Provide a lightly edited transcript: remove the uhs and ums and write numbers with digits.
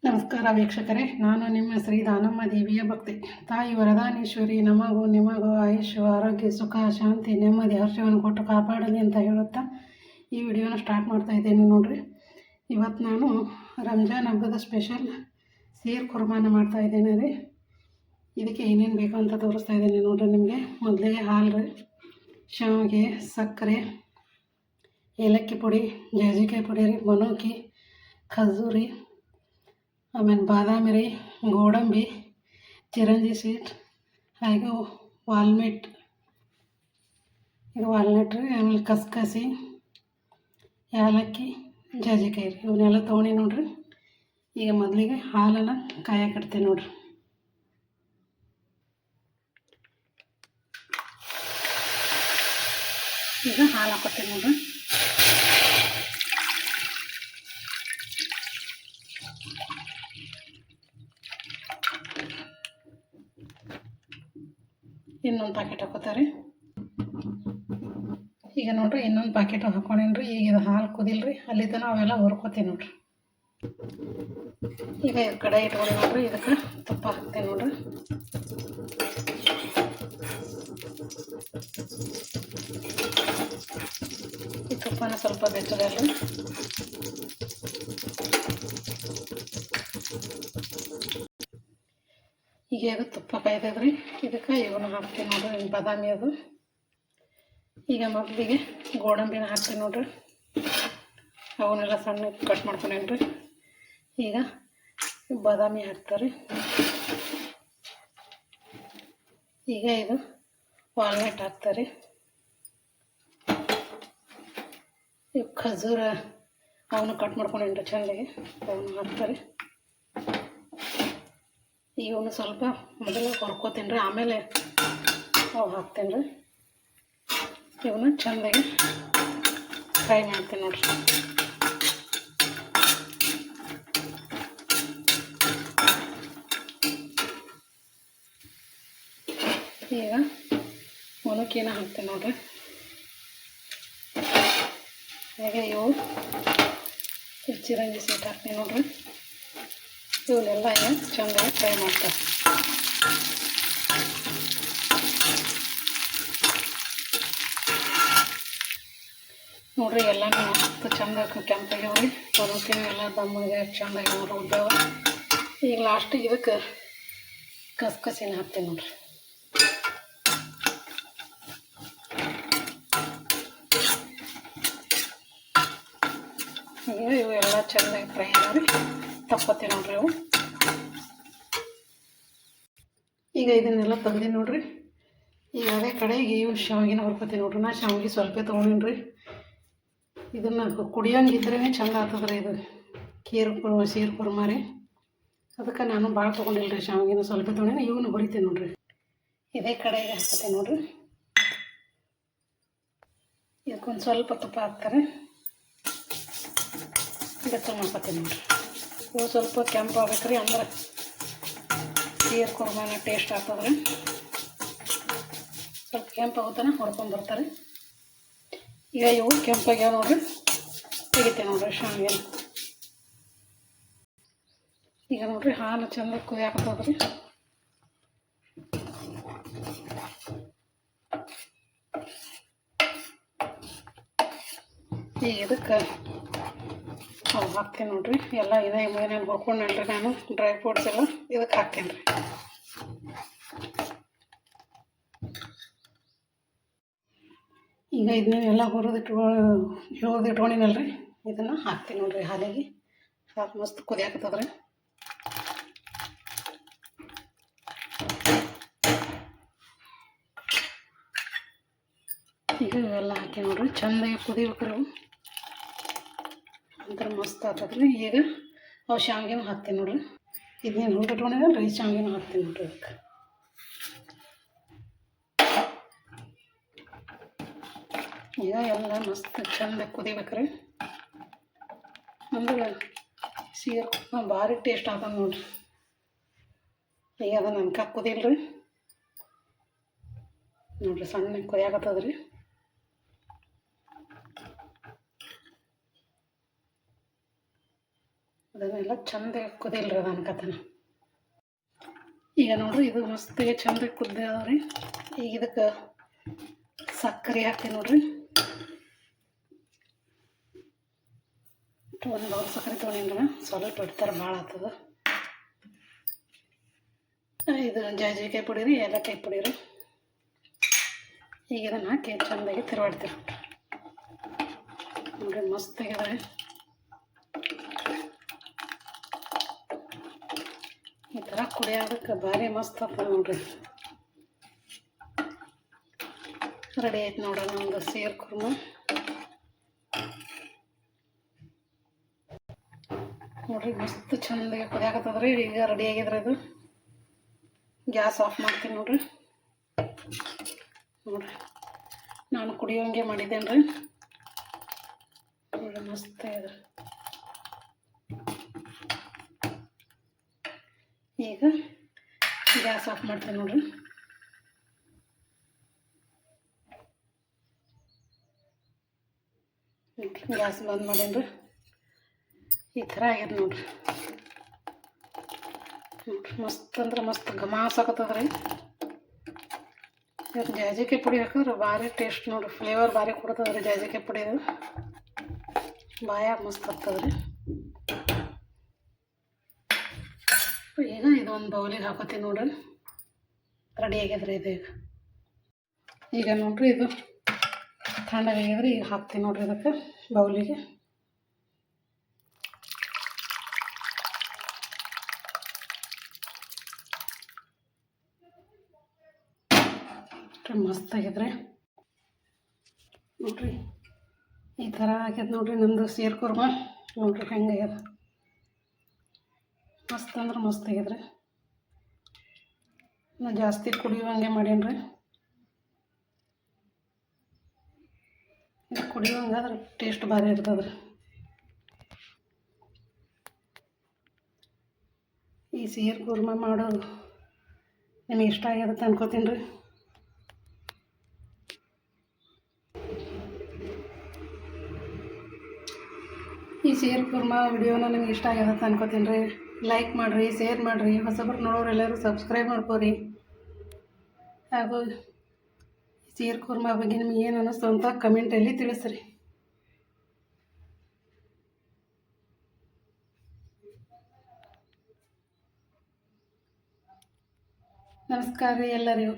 ನಮಸ್ಕಾರ ವೀಕ್ಷಕರೇ, ನಾನು ನಿಮ್ಮ ಶ್ರೀ ದಾನಮ್ಮ ದೇವಿಯ ಭಕ್ತಿ. ತಾಯಿ ವರದಾನೇಶ್ವರಿ ನಮಗೂ ನಿಮಗೂ ಆಯುಷ್ಯ, ಆರೋಗ್ಯ, ಸುಖ, ಶಾಂತಿ, ನೆಮ್ಮದಿ, ಹರ್ಷವನ್ನು ಕೊಟ್ಟು ಕಾಪಾಡಲಿ ಅಂತ ಹೇಳುತ್ತಾ ಈ ವಿಡಿಯೋನ ಸ್ಟಾರ್ಟ್ ಮಾಡ್ತಾ ಇದ್ದೇನೆ. ನೋಡ್ರಿ, ಇವತ್ತು ನಾನು ರಂಜಾನ್ ಹಬ್ಬದ ಸ್ಪೆಷಲ್ ಸೀರ್ ಕುರ್ಮಾನ ಮಾಡ್ತಾ ಇದ್ದೇನೆ ರೀ. ಇದಕ್ಕೆ ಏನೇನು ಬೇಕು ಅಂತ ತೋರಿಸ್ತಾ ಇದ್ದೇನೆ ನೋಡ್ರಿ. ನಿಮಗೆ ಮೊದಲಿಗೆ ಹಾಲು ರೀ, ಶಾವಿಗೆ, ಸಕ್ಕರೆ, ಏಲಕ್ಕಿ ಪುಡಿ, ಜಾಜಿಕಾಯಿ ಪುಡಿ ರೀ, ಮನೋಕಿ, ಖಜೂರಿ, ಆಮೇಲೆ ಬಾದಾಮಿ ರೀ, ಗೋಡಂಬಿ, ಚಿರಂಜಿ ಸೀಡ್, ಹಾಗೆ ವಾಲ್ನಟ್, ಇದು ವಾಲ್ನಟ್ ರೀ. ಆಮೇಲೆ ಕಸ್ಕಸಿ, ಏಲಕ್ಕಿ, ಜಾಜಿಕಾಯಿ ರೀ, ಇವನ್ನೆಲ್ಲ ತೊಗೊಂಡು ನೋಡ್ರಿ. ಈಗ ಮೊದಲಿಗೆ ಹಾಲನ್ನು ಕಾಯಕ್ಕಿಡ್ತೀನಿ ನೋಡ್ರಿ. ಈಗ ಹಾಲು ಹಾಕೋತೀನಿ ನೋಡ್ರಿ. ಇನ್ನೊಂದು ಪ್ಯಾಕೆಟ್ ಹಾಕೋತಾರೆ. ಈಗ ನೋಡ್ರಿ, ಇನ್ನೊಂದು ಪ್ಯಾಕೆಟ್ ಹಾಕೊಂಡೇನ್ರಿ. ಈಗ ಇದು ಹಾಲು ಕುದಿಲ್ರಿ, ಅಲ್ಲಿ ತನಕ ಅವೆಲ್ಲ ಹುರ್ಕೋತೀನಿ ನೋಡ್ರಿ. ಈಗ ಕಡೆ ಇಟ್ಕೊಂಡು ನೋಡ್ರಿ, ಇದಕ್ಕೆ ತುಪ್ಪ ಹಾಕ್ತೀನಿ ನೋಡ್ರಿ. ಈ ತುಪ್ಪನ ಸ್ವಲ್ಪ ಬೆಚ್ಚಗಲ್ರಿ. ಈಗ ಅದು ತುಪ್ಪ ಕಾಯ್ತದ್ರಿ. ಇದಕ್ಕೆ ಇವನ್ನ ಹಾಕ್ತೀನಿ ನೋಡ್ರಿ, ಬಾದಾಮಿ ಅದು. ಈಗ ಮೊದಲಿಗೆ ಗೋಡಂಬಿನ ಹಾಕ್ತೀನಿ ನೋಡ್ರಿ. ಅವನ್ನೆಲ್ಲ ಸಣ್ಣ ಕಟ್ ಮಾಡ್ಕೊಂಡೇನ್ರಿ. ಈಗ ಬಾದಾಮಿ ಹಾಕ್ತಾರೆ. ಈಗ ಇದು ವಾಲ್ನಟ್ ಹಾಕ್ತಾರೆ. ಈಗ ಖಜೂರ ಅವನು ಕಟ್ ಮಾಡ್ಕೊಂಡೇನ್ರಿ ಚೆಂದಾಗಿ, ಅವನು ಹಾಕ್ತಾರೆ. ಇವನು ಸ್ವಲ್ಪ ಮೊದಲು ಹುರ್ಕೋತೀನಿ ರೀ, ಆಮೇಲೆ ಅವು ಹಾಕ್ತೀನಿ ರೀ. ಇವನ್ನ ಚೆಂದಾಗಿ ಫ್ರೈ ಮಾಡ್ತೀನಿ ನೋಡ್ರಿ. ಈಗ ಮುನುಕಿನ ಹಾಕ್ತೀನಿ ನೋಡ್ರಿ. ಹಾಗೆ ಇವು ಚಿರಂಜಿ ಸೀಟ್ ಹಾಕ್ತೀನಿ ನೋಡ್ರಿ. ಇವನ್ನೆಲ್ಲ ಈಗ ಚೆಂದಾಗಿ ಫ್ರೈ ಮಾಡ್ತಾರೆ. ನೋಡ್ರಿ, ಎಲ್ಲನೂ ಮಸ್ತ್ ಚೆಂದಾಗಿ ಕೆಂಪಾಗ್ಯಾವ್ರಿ. ಬರೋಕಿನ ಎಲ್ಲ ದಮ್ಮಗೆ ಚೆಂದಾಗಿ ನೋಡ್ರಿ ಉದ್ದಾವ. ಈಗ ಲಾಸ್ಟಿಗೆ ಇದಕ್ಕೆ ಕಸ್ಕಸಿನ ಹಾಕ್ತೀನಿ ನೋಡ್ರಿ. ಈಗ ಇವು ಎಲ್ಲ ಚೆಂದಾಗಿ ಫ್ರೈ ಮಾಡಿ ತಪ್ಪತ್ತೀನಿ ನೋಡ್ರಿ ಇವು. ಈಗ ಇದನ್ನೆಲ್ಲ ತೆಗ್ದು ನೋಡ್ರಿ. ಈಗ ಅದೇ ಕಡೆಗೆ ಇವು ಶಾವಿಗೆನ ಹುರ್ಕೋತೀನಿ ನೋಡ್ರಿ. ನಾ ಶಾವಿಗೆ ಸ್ವಲ್ಪ ತೊಗೊಂಡಿನಿ. ಇದನ್ನು ಕುಡಿಯೋಂಗಿದ್ರೇ ಚೆಂದ ಆಗ್ತದ್ರಿ ಇದು ಸೀರ್ ಕುರ್ಮ ರೀ. ಅದಕ್ಕೆ ನಾನು ಭಾಳ ತೊಗೊಂಡಿಲ್ಲ ರೀ, ಶಾವಿಗೆನ ಸ್ವಲ್ಪ ತೊಗೊಂಡಿನಿ. ಇವನು ಹುರಿತೀನಿ ನೋಡ್ರಿ. ಇದೇ ಕಡೆಗೆ ಹಾಕ್ತೀನಿ ನೋಡ್ರಿ. ಇದಕ್ಕೊಂದು ಸ್ವಲ್ಪ ತುಪ್ಪ ಹಾಕ್ತಾರೆ. ಬೆಚ್ಚಗೆ ಮಾಡ್ಕೊತೀನಿ ನೋಡ್ರಿ. ಇವು ಸ್ವಲ್ಪ ಕೆಂಪು ಆಗ್ಬೇಕ್ರಿ, ಅಂದ್ರೆ ಸೀರ್ ಕುರ್ಮನ ಟೇಸ್ಟ್ ಆಗ್ತದ್ರಿ. ಸ್ವಲ್ಪ ಕೆಂಪು ಆಗುತ್ತಾನೆ ಹೊಡ್ಕೊಂಡ್ಬರ್ತಾರೆ. ಈಗ ಇವು ಕೆಂಪಾಗ್ಯಾವ ನೋಡ್ರಿ, ತೆಗಿತೀನಿ ನೋಡ್ರಿ ಶಾವಿಗೆ. ಈಗ ನೋಡ್ರಿ, ಹಾಲು ಚೆಂದ ಕುದಿಯಾಕತ್ತದ್ರಿ. ಈಗ ಇದಕ್ಕೆ ಅವು ಹಾಕ್ತೀನಿ ನೋಡ್ರಿ. ಎಲ್ಲ ಇದೇ ಏನೇನು ಹುರ್ಕೊಂಡ್ರಿ ನಾನು ಡ್ರೈ ಫ್ರೂಟ್ಸ್ ಎಲ್ಲ ಇದಕ್ಕೆ ಹಾಕ್ತೀನಿ ರೀ. ಈಗ ಇದನ್ನೆಲ್ಲ ಇಟ್ಕೊಂಡಿನಲ್ರಿ, ಇದನ್ನು ಹಾಕ್ತೀನಿ ನೋಡ್ರಿ ಹಾಲಿಗೆ. ಹಾಕಿ ಮಸ್ತ್ ಕುದಿಯಾಕತ್ತದ್ರಿ. ಈಗ ಇವೆಲ್ಲ ಹಾಕಿ ನೋಡ್ರಿ, ಚೆಂದಾಗಿ ಕುದಿಬೇಕ್ರಿ. ಒಂಥರ ಮಸ್ತ್ ಆಗ್ತದ್ರಿ. ಈಗ ಅವು ಶಾವಿಗೆನೂ ಹಾಕ್ತೀನಿ ನೋಡ್ರಿ. ಇದನ್ನೇನು ಹುರಿದಿಟ್ಕೊಂಡಿನಲ್ರಿ, ಶಾವಿಗೆನೂ ಹಾಕ್ತೀನಿ ನೋಡ್ರಿ ಅದಕ್ಕೆ. ಈಗ ಎಲ್ಲ ಮಸ್ತ್ ಚೆಂದ ಕುದಿಬೇಕ್ರಿ. ಅಂದ್ರೆ ಸೀರ್ ಭಾರಿ ಟೇಸ್ಟ್ ಆಗ್ತದೆ ನೋಡ್ರಿ. ಈಗ ಅದನ್ನು ಅನ್ಕ ಕುದಿಲ್ರಿ ನೋಡ್ರಿ, ಸಣ್ಣ ಕುದಿಯಾಕತ್ತದ್ರಿ. ಅದನ್ನೆಲ್ಲ ಚಂದ ಕುದಿಲ್ರಿ ಅದು ಅನ್ಕತನ. ಈಗ ನೋಡ್ರಿ ಇದು ಮಸ್ತಿಗೆ ಚಂದ ಕುದ್ದವ್ರಿ. ಈಗ ಇದಕ್ಕೆ ಸಕ್ಕರೆ ಹಾಕ್ತೀನಿ ನೋಡ್ರಿ. ಒಂದು ಬೌಲ್ ಸಕ್ಕರೆ ತೊಗೊಂಡಿನ್ರಿ, ಸ್ವಲ್ಪ ಇಡ್ತಾರೆ ಭಾಳ ಆಗ್ತದೆ. ಇದು ಜಾಜಿಕಾಯಿ ಪುಡಿ ರೀ, ಏಲಕ್ಕಾಯಿ ಪುಡಿ ರೀ. ಈಗ ಇದನ್ನು ಹಾಕಿ ಚೆಂದಾಗಿ ತಿರುವಾಡ್ತೀವಿ ನೋಡ್ರಿ. ಮಸ್ತ್ ಆಗ್ಯದ. ಈ ಥರ ಕುಡಿಯೋದಕ್ಕೆ ಭಾರಿ ಮಸ್ತ್ ಆಗ್ತದೆ ನೋಡ್ರಿ. ರೆಡಿ ಆಯ್ತು ನೋಡ್ರಿ ನಮ್ದು ಸೇರ್ ಕುರ್ಮ. ನೋಡ್ರಿ ಮಸ್ತ್ ಚೆಂದಾಗಿ ಕುದಿಯಾಕತ್ತದ್ರಿ. ಈಗ ರೆಡಿ ಆಗಿದ್ರೆ ಇದು ಗ್ಯಾಸ್ ಆಫ್ ಮಾಡ್ತೀನಿ ನೋಡ್ರಿ. ನೋಡ್ರಿ ನಾನು ಕುಡಿಯೋಂಗೆ ಮಾಡಿದ್ದೇನೆ ರೀ. ನೋಡ್ರಿ ಮಸ್ತ್ ಇದೆ. ಈಗ ಗ್ಯಾಸ್ ಆಫ್ ಮಾಡ್ತೀನಿ ನೋಡ್ರಿ. ಗ್ಯಾಸ್ ಬಂದ್ ಮಾಡೇನಿ ರೀ. ಈ ಥರ ಆಗ್ಯದ ನೋಡ್ರಿ. ನೋಡ್ರಿ ಮಸ್ತ್ ಅಂದ್ರೆ ಮಸ್ತ್ ಘಮಾಸಕತ್ತದ್ರಿ. ಇವತ್ತು ಜಾಜಿಕಾಯಿ ಪುಡಿ ಹಾಕಿದ್ರೆ ಭಾರಿ ಟೇಸ್ಟ್ ನೋಡ್ರಿ. ಫ್ಲೇವರ್ ಭಾರಿ ಕೊಡ್ತದ್ರಿ ಜಾಜಿಕಾಯಿ ಪುಡಿದು. ಬಾಯಾಗ ಮಸ್ತ್ ಆಗ್ತದ್ರಿ. ಈಗ ಇದೊಂದು ಬೌಲಿಗೆ ಹಾಕೋತೀನಿ ನೋಡ್ರಿ. ರೆಡಿ ಆಗ್ಯದ್ರಿ ಇದು. ಈಗ ನೋಡ್ರಿ ಇದು ತಣ್ಣಗಾಗ್ಯದ್ರಿ. ಈಗ ಹಾಕ್ತೀನಿ ನೋಡ್ರಿ ಇದಕ್ಕೆ ಬೌಲಿಗೆ. ಮಸ್ತ್ ಆಗ್ಯದ್ರಿ ನೋಡ್ರಿ. ಈ ಥರ ಆಗ್ಯದ ನೋಡ್ರಿ ನಮ್ಮದು ಸೇರ್ ಕುರ್ಮ. ನೋಡ್ರಿ ಹೆಂಗಾಗ್ಯದ. ಮಸ್ತ್ ಅಂದ್ರೆ ಮಸ್ತ್ ಆಗ್ಯದ್ರಿ. ನಾ ಜಾಸ್ತಿ ಕುಡಿಯುವಂಗೆ ಮಾಡೇನ್ರಿ. ಇದು ಕುಡಿಯುವಂಗಾದ್ರೆ ಟೇಸ್ಟ್ ಭಾರಿ ಇರ್ತದ್ರಿ. ಈ ಸೇರ್ ಕುರ್ಮ ಮಾಡೋದು ನಿಮಗೆ ಇಷ್ಟ ಆಗ್ಯದ ಅನ್ಕೋತೀನಿ ರೀ. ಈ ಸೇರ್ ಕುರ್ಮ ವಿಡಿಯೋನ ನಿಮ್ಗೆ ಇಷ್ಟ ಆಗ್ಯದ ಅನ್ಕೋತೀನಿ ರೀ. ಲೈಕ್ ಮಾಡಿರಿ, ಶೇರ್ ಮಾಡಿರಿ. ಹೊಸಬ್ರು ನೋಡೋರು ಎಲ್ಲರೂ ಸಬ್ಸ್ಕ್ರೈಬ್ ಮಾಡ್ಕೋರಿ. ಹಾಗೂ ಸೇರ್ ಕುರ್ಮ ಬಗ್ಗೆ ನಿಮ್ಗೆ ಏನು ಅನ್ನಿಸ್ತು ಅಂತ ಕಮೆಂಟಲ್ಲಿ ತಿಳಿಸ್ರಿ. ನಮಸ್ಕಾರ ರೀ ಎಲ್ಲರಿಗೂ.